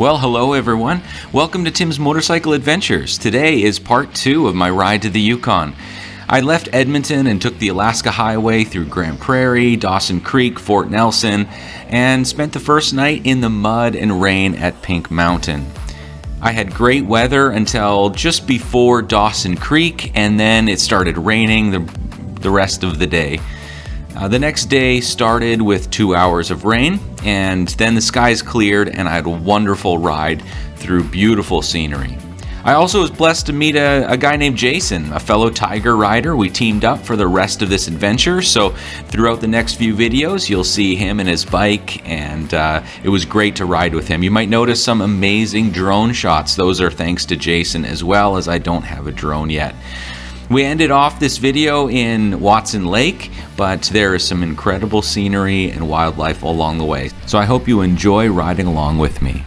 Well, hello everyone. Welcome to Tim's Motorcycle Adventures. Today is part 2 of my ride to the Yukon. I left Edmonton and took the Alaska Highway through Grand Prairie, Dawson Creek, Fort Nelson, and spent the first night in the mud and rain at Pink Mountain. I had great weather until just before Dawson Creek, and then it started raining the rest of the day. The next day started with 2 hours of rain, and then the skies cleared and I had a wonderful ride through beautiful scenery. I also was blessed to meet a guy named Jayson, a fellow Tiger rider. We teamed up for the rest of this adventure, so throughout the next few videos you'll see him and his bike, and it was great to ride with him. You might notice some amazing drone shots. Those are thanks to Jayson, as well as I don't have a drone yet. We ended off this video in Watson Lake, but there is some incredible scenery and wildlife along the way. So I hope you enjoy riding along with me.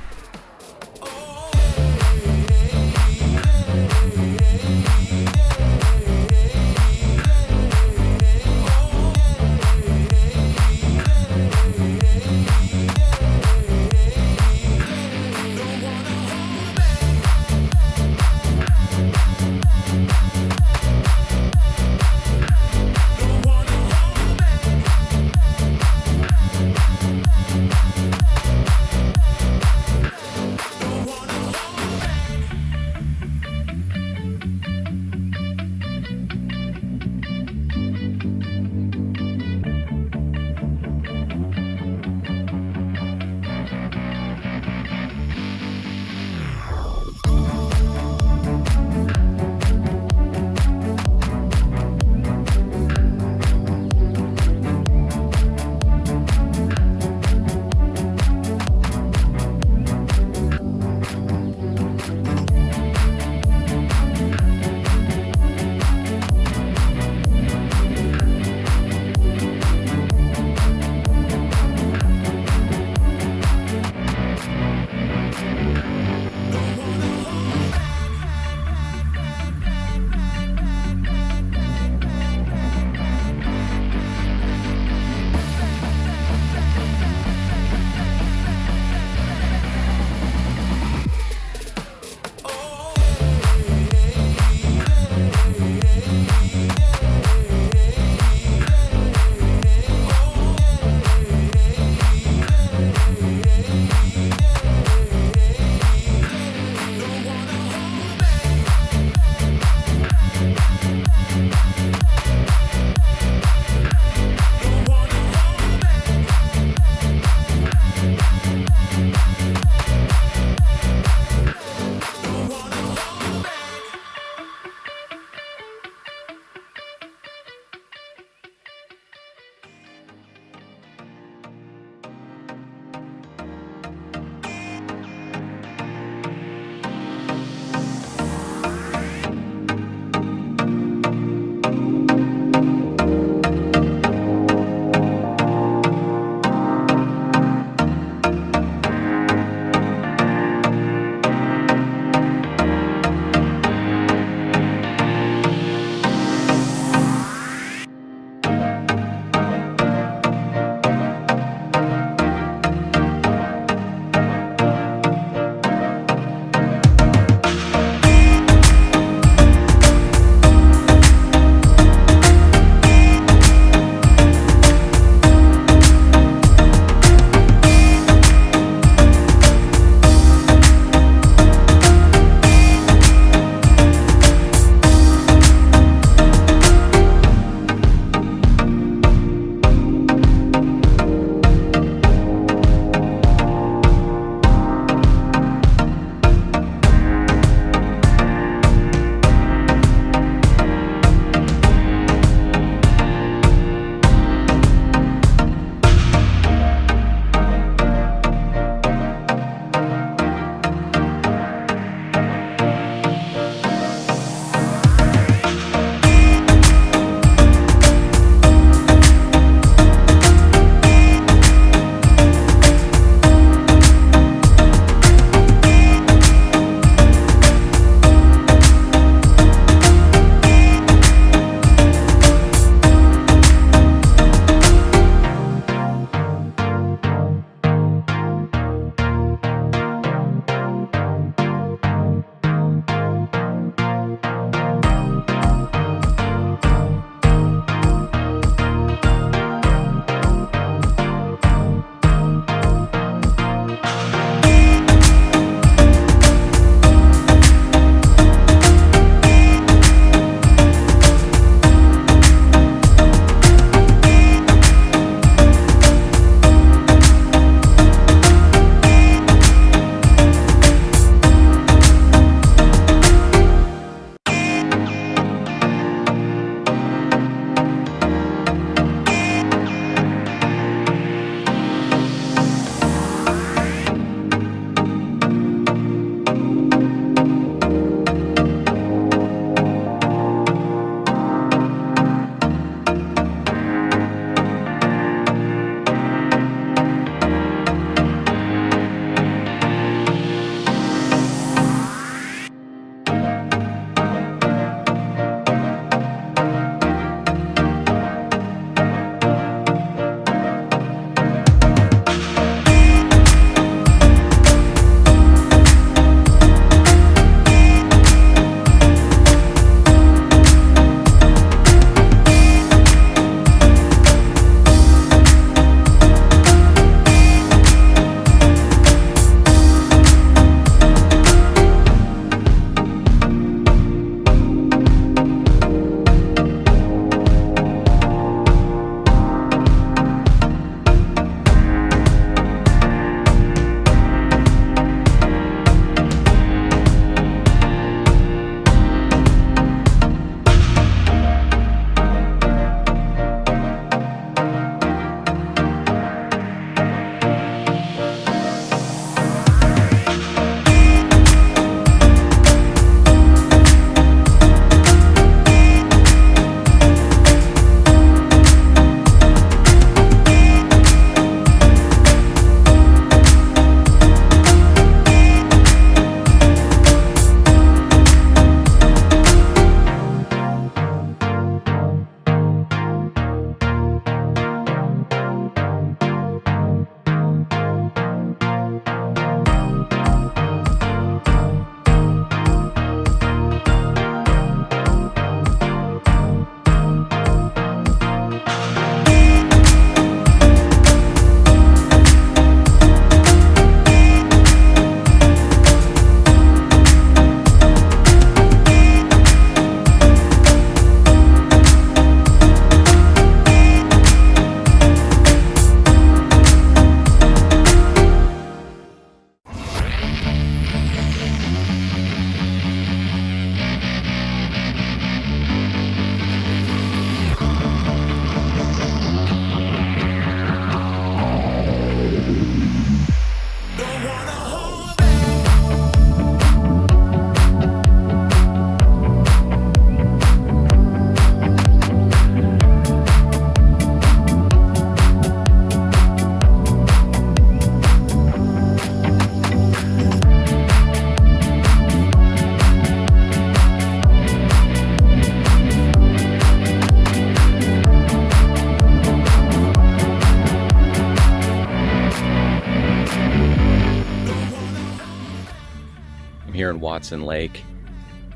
here in Watson Lake.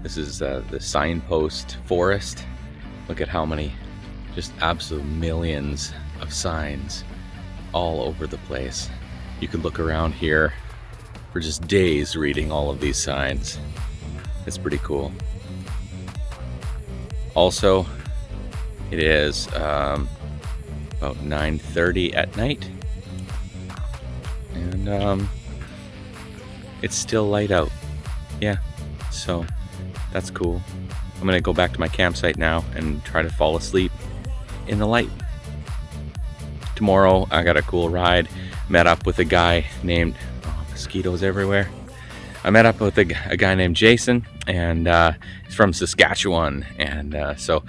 This is the signpost forest. Look at how many, just absolute millions of signs all over the place. You could look around here for just days reading all of these signs. It's pretty cool. Also, it is about 9:30 at night, and it's still light out. Yeah, so that's cool. I'm gonna go back to my campsite now and try to fall asleep in the light. Tomorrow I got a cool ride. Met up with a guy named, mosquitoes everywhere. I met up with a guy named Jayson, and he's from Saskatchewan, and so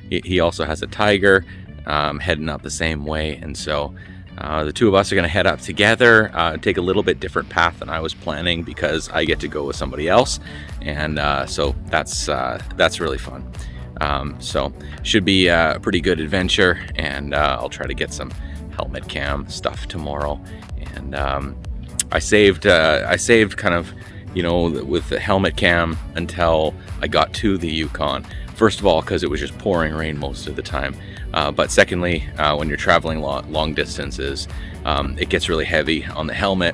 he also has a tiger, heading up the same way, and so the two of us are going to head up together, take a little bit different path than I was planning because I get to go with somebody else, and so that's really fun. So should be a pretty good adventure, and I'll try to get some helmet cam stuff tomorrow. And I saved kind of, with the helmet cam until I got to the Yukon. First of all, because it was just pouring rain most of the time. But secondly, when you're traveling long distances, it gets really heavy on the helmet,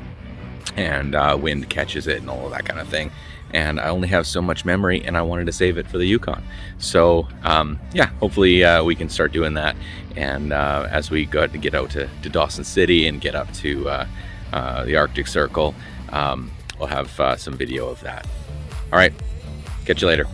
and wind catches it and all of that kind of thing. And I only have so much memory, and I wanted to save it for the Yukon. So yeah, hopefully we can start doing that. And as we get out to Dawson City and get up to the Arctic Circle, we'll have some video of that. All right, catch you later.